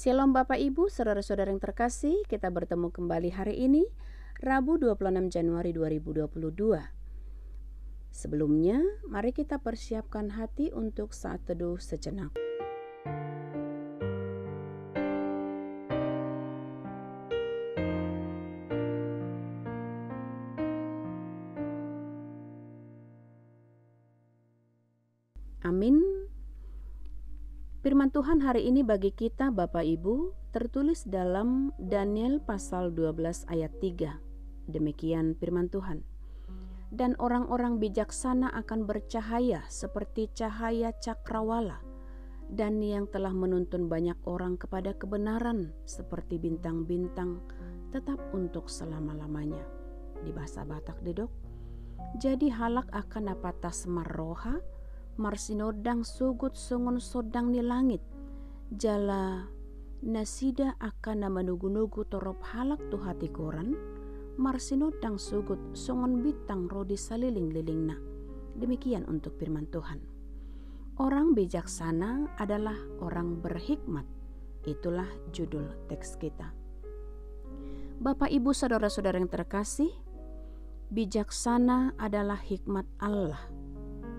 Shalom Bapak Ibu, saudara-saudara yang terkasih, kita bertemu kembali hari ini, Rabu 26 Januari 2022. Sebelumnya, mari kita persiapkan hati untuk saat teduh sejenak. Amin. Firman Tuhan hari ini bagi kita Bapak Ibu tertulis dalam Daniel pasal 12 ayat 3. Demikian firman Tuhan. Dan orang-orang bijaksana akan bercahaya seperti cahaya cakrawala, dan yang telah menuntun banyak orang kepada kebenaran seperti bintang-bintang tetap untuk selama-lamanya. Di bahasa Batak Dedok. Jadi halak akan apatas marroha marsinodang sugut sungun sodang ni langit jala nasida akan menugu-nugu torop halak tu hati koran marsinodang sugut sungun bitang rodi saliling-lilingna. Demikian untuk firman Tuhan. Orang bijaksana adalah orang berhikmat. Itulah judul teks kita. Bapak Ibu saudara-saudara yang terkasih, bijaksana adalah hikmat Allah.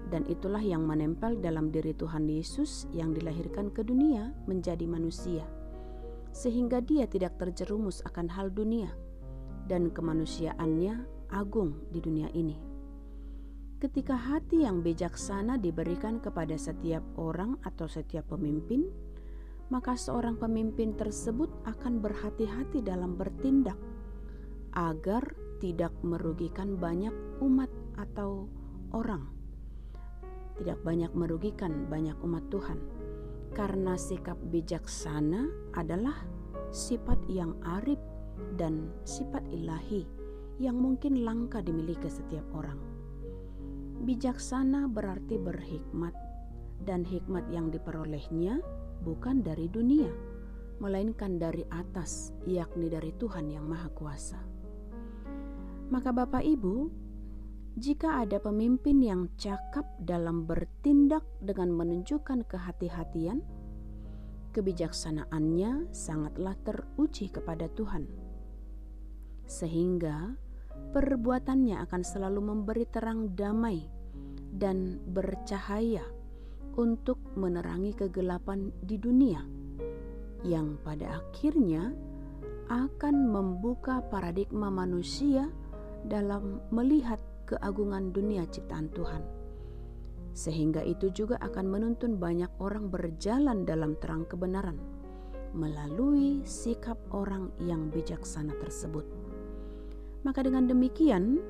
Dan itulah yang menempel dalam diri Tuhan Yesus yang dilahirkan ke dunia menjadi manusia. Sehingga dia tidak terjerumus akan hal dunia dan kemanusiaannya agung di dunia ini. Ketika hati yang bijaksana diberikan kepada setiap orang atau setiap pemimpin, maka seorang pemimpin tersebut akan berhati-hati dalam bertindak agar tidak merugikan banyak umat atau orang. Tidak banyak merugikan banyak umat Tuhan. Karena sikap bijaksana adalah sifat yang arif dan sifat ilahi yang mungkin langka dimiliki setiap orang. Bijaksana berarti berhikmat, dan hikmat yang diperolehnya bukan dari dunia, melainkan dari atas, yakni dari Tuhan yang Maha Kuasa. Maka Bapak Ibu, jika ada pemimpin yang cakap dalam bertindak dengan menunjukkan kehati-hatian, kebijaksanaannya sangatlah teruji kepada Tuhan. Sehingga perbuatannya akan selalu memberi terang damai dan bercahaya untuk menerangi kegelapan di dunia, yang pada akhirnya akan membuka paradigma manusia dalam melihat keagungan dunia ciptaan Tuhan. Sehingga itu juga akan menuntun banyak orang berjalan dalam terang kebenaran melalui sikap orang yang bijaksana tersebut. Maka dengan demikian,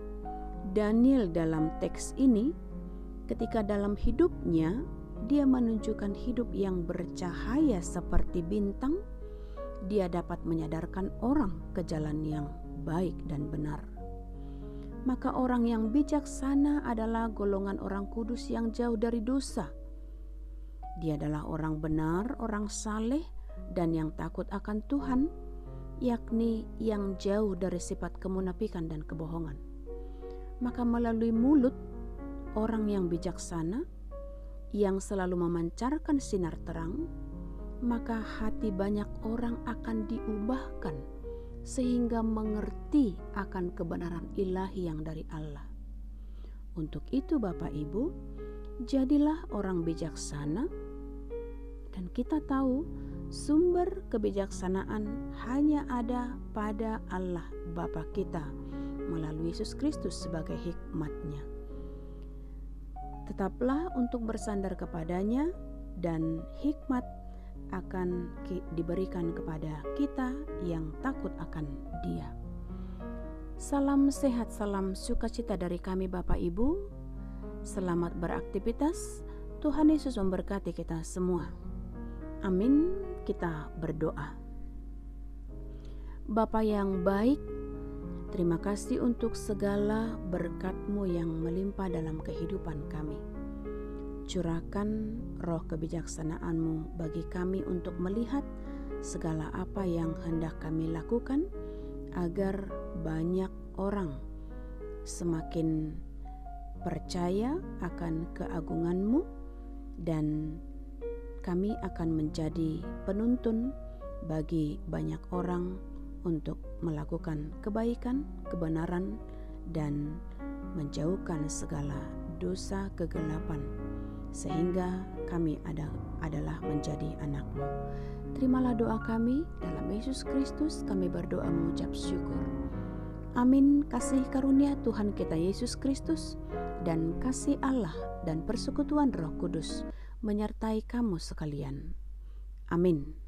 Daniel dalam teks ini, ketika dalam hidupnya dia menunjukkan hidup yang bercahaya seperti bintang, dia dapat menyadarkan orang ke jalan yang baik dan benar. Maka orang yang bijaksana adalah golongan orang kudus yang jauh dari dosa. Dia adalah orang benar, orang saleh, dan yang takut akan Tuhan, yakni yang jauh dari sifat kemunafikan dan kebohongan. Maka melalui mulut orang yang bijaksana, yang selalu memancarkan sinar terang, maka hati banyak orang akan diubahkan sehingga mengerti akan kebenaran ilahi yang dari Allah. Untuk itu Bapak Ibu, jadilah orang bijaksana, dan kita tahu sumber kebijaksanaan hanya ada pada Allah Bapa kita melalui Yesus Kristus sebagai hikmat-Nya. Tetaplah untuk bersandar kepadanya, dan hikmat akan diberikan kepada kita yang takut akan Dia. Salam sehat, salam sukacita dari kami Bapak Ibu. Selamat beraktivitas. Tuhan Yesus memberkati kita semua. Amin. Kita berdoa. Bapa yang baik, terima kasih untuk segala berkat-Mu yang melimpah dalam kehidupan kami. Curahkan roh kebijaksanaan-Mu bagi kami untuk melihat segala apa yang hendak kami lakukan, agar banyak orang semakin percaya akan keagungan-Mu, dan kami akan menjadi penuntun bagi banyak orang untuk melakukan kebaikan, kebenaran, dan menjauhkan segala dosa kegelapan, sehingga kami adalah menjadi anak-Mu. Terimalah doa kami, dalam Yesus Kristus kami berdoa mengucap syukur. Amin. Kasih karunia Tuhan kita Yesus Kristus dan kasih Allah dan persekutuan Roh Kudus menyertai kamu sekalian. Amin.